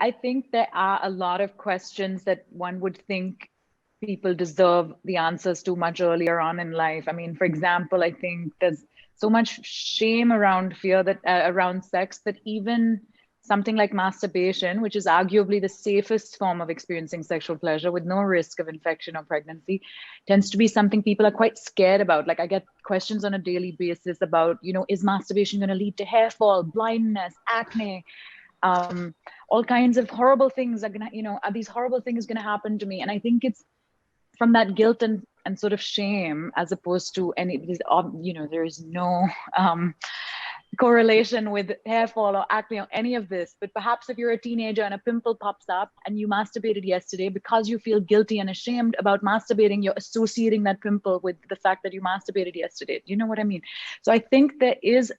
I think there are a lot of questions that one would think people deserve the answers to much earlier on in life. I mean, for example, I think there's so much shame around fear that around sex that even something like masturbation, which is arguably the safest form of experiencing sexual pleasure with no risk of infection or pregnancy, tends to be something people are quite scared about. Like I get questions on a daily basis about, is masturbation going to lead to hair fall, blindness, acne? All kinds of horrible things are gonna, are these horrible things gonna happen to me? And I think it's from that guilt and sort of shame, as opposed to any, there is no correlation with hair fall or acne or any of this. But perhaps if you're a teenager and a pimple pops up and you masturbated yesterday, because you feel guilty and ashamed about masturbating, you're associating that pimple with the fact that you masturbated yesterday. You know what I mean? So I think there is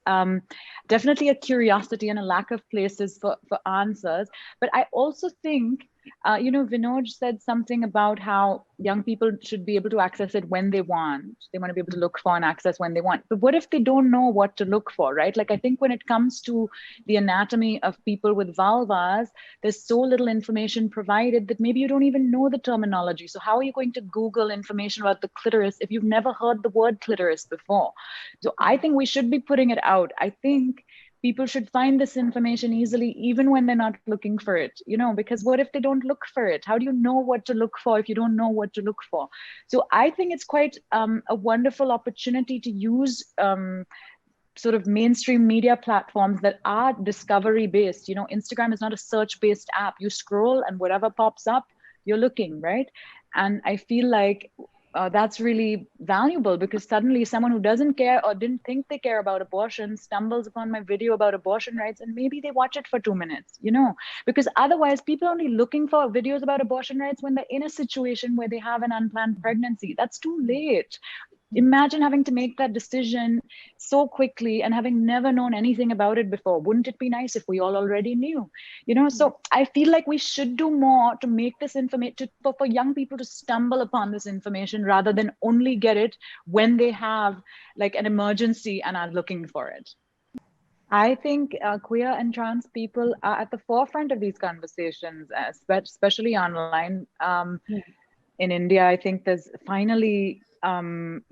definitely a curiosity and a lack of places for answers. But I also think Vinod said something about how young people should be able to access it when they want. They want to be able to look for and access when they want. But what if they don't know what to look for, right? Like, I think when it comes to the anatomy of people with vulvas, there's so little information provided that maybe you don't even know the terminology. So how are you going to Google information about the clitoris if you've never heard the word clitoris before? So I think we should be putting it out. I think people should find this information easily, even when they're not looking for it, because what if they don't look for it? How do you know what to look for if you don't know what to look for? So I think it's quite a wonderful opportunity to use sort of mainstream media platforms that are discovery based. Instagram is not a search based app. You scroll and whatever pops up, you're looking, right? And I feel like that's really valuable, because suddenly someone who doesn't care or didn't think they care about abortion stumbles upon my video about abortion rights, and maybe they watch it for 2 minutes, because otherwise people are only looking for videos about abortion rights when they're in a situation where they have an unplanned pregnancy. That's too late. Imagine having to make that decision so quickly and having never known anything about it before. Wouldn't it be nice if we all already knew? So I feel like we should do more to make this information, for young people to stumble upon this information rather than only get it when they have like an emergency and are looking for it. I think queer and trans people are at the forefront of these conversations, especially online. In India, I think there's finally, the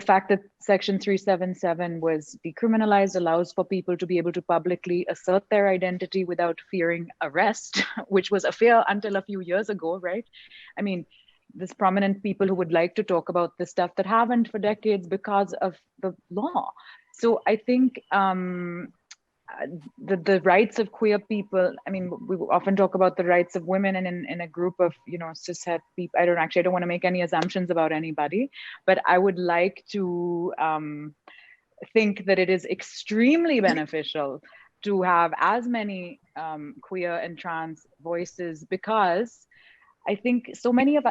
fact that Section 377 was decriminalized allows for people to be able to publicly assert their identity without fearing arrest, which was a fear until a few years ago, right? I mean, there's prominent people who would like to talk about this stuff that haven't for decades because of the law. So I think the rights of queer people, I mean, we often talk about the rights of women in a group of, cishet people. I don't want to make any assumptions about anybody, but I would like to think that it is extremely beneficial to have as many queer and trans voices, because I think so many of,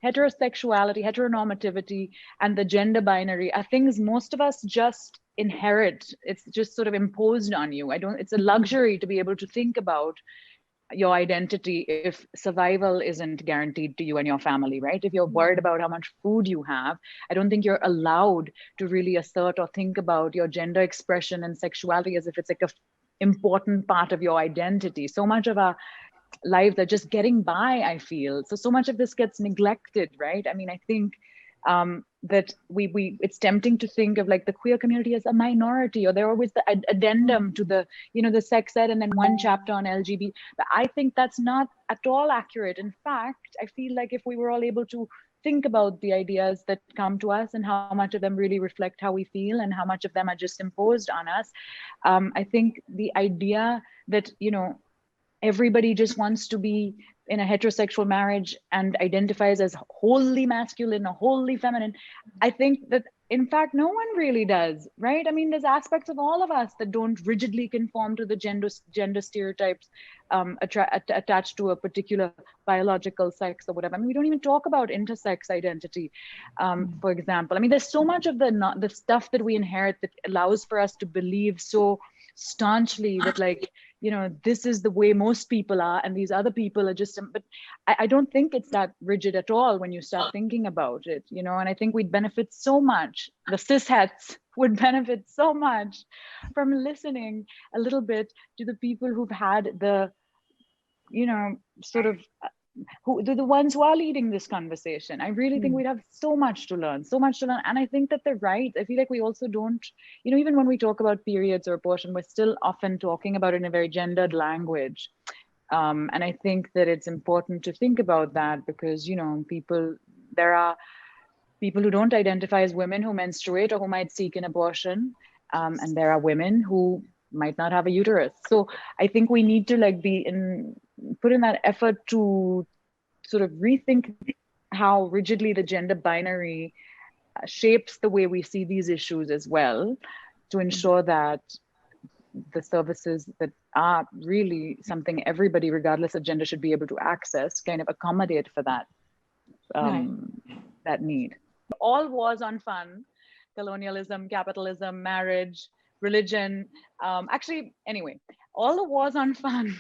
heterosexuality, heteronormativity, and the gender binary are things most of us just inherit. It's just sort of imposed on you. It's a luxury to be able to think about your identity if survival isn't guaranteed to you and your family, right? If you're worried about how much food you have, I don't think you're allowed to really assert or think about your gender expression and sexuality as if it's like a important part of your identity. So much of our lives are just getting by, I feel. So much of this gets neglected, right? I mean, I think that we it's tempting to think of like the queer community as a minority, or they're always the addendum to the, the sex ed and then one chapter on LGBT. But I think that's not at all accurate. In fact, I feel like if we were all able to think about the ideas that come to us and how much of them really reflect how we feel and how much of them are just imposed on us, I think the idea that, everybody just wants to be in a heterosexual marriage and identifies as wholly masculine or wholly feminine, I think that in fact no one really does, right? I mean, there's aspects of all of us that don't rigidly conform to the gender stereotypes attached to a particular biological sex or whatever. I mean, we don't even talk about intersex identity, for example. I mean, there's so much of the stuff that we inherit that allows for us to believe so staunchly that, like, this is the way most people are, and these other people are just, but I don't think it's that rigid at all when you start thinking about it, and I think we'd benefit so much. The cishets would benefit so much from listening a little bit to the people who've had the, sort of, who the ones who are leading this conversation. I really think we'd have so much to learn. And I think that they're right. I feel like we also don't, even when we talk about periods or abortion, we're still often talking about it in a very gendered language. And I think that it's important to think about that because, there are people who don't identify as women who menstruate or who might seek an abortion. And there are women who might not have a uterus. So I think we need to put in that effort to sort of rethink how rigidly the gender binary shapes the way we see these issues as well, to ensure that the services that are really something everybody, regardless of gender, should be able to access, kind of accommodate for that, that need. All wars on fun, colonialism, capitalism, marriage, religion, anyway, all the wars on fun,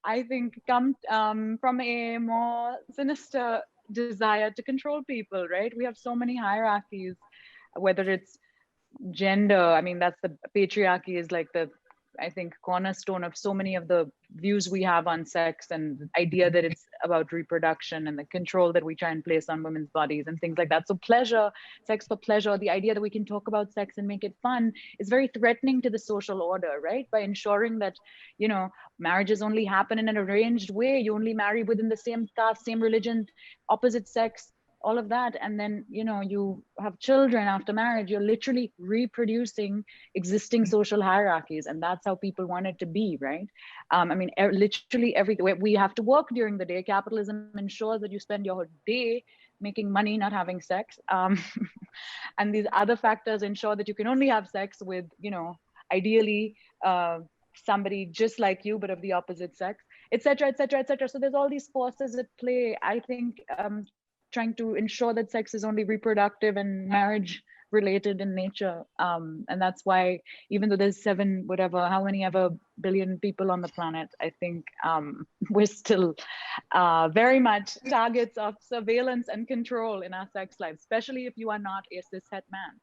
I think, come from a more sinister desire to control people, right? We have so many hierarchies, whether it's gender. I mean, that's the patriarchy is like the, I think, cornerstone of so many of the views we have on sex, and the idea that it's about reproduction and the control that we try and place on women's bodies and things like that. So pleasure, sex for pleasure, the idea that we can talk about sex and make it fun is very threatening to the social order, right? By ensuring that, marriages only happen in an arranged way. You only marry within the same caste, same religion, opposite sex, all of that. And then, you have children after marriage. You're literally reproducing existing social hierarchies. And that's how people want it to be, right? Literally everything. We have to work during the day. Capitalism ensures that you spend your day making money, not having sex. And these other factors ensure that you can only have sex with, ideally somebody just like you, but of the opposite sex, et cetera, et cetera, et cetera. So there's all these forces at play. I think trying to ensure that sex is only reproductive and marriage related in nature. And that's why, even though there's how many ever billion people on the planet, I think we're still very much targets of surveillance and control in our sex lives, especially if you are not a cishet man.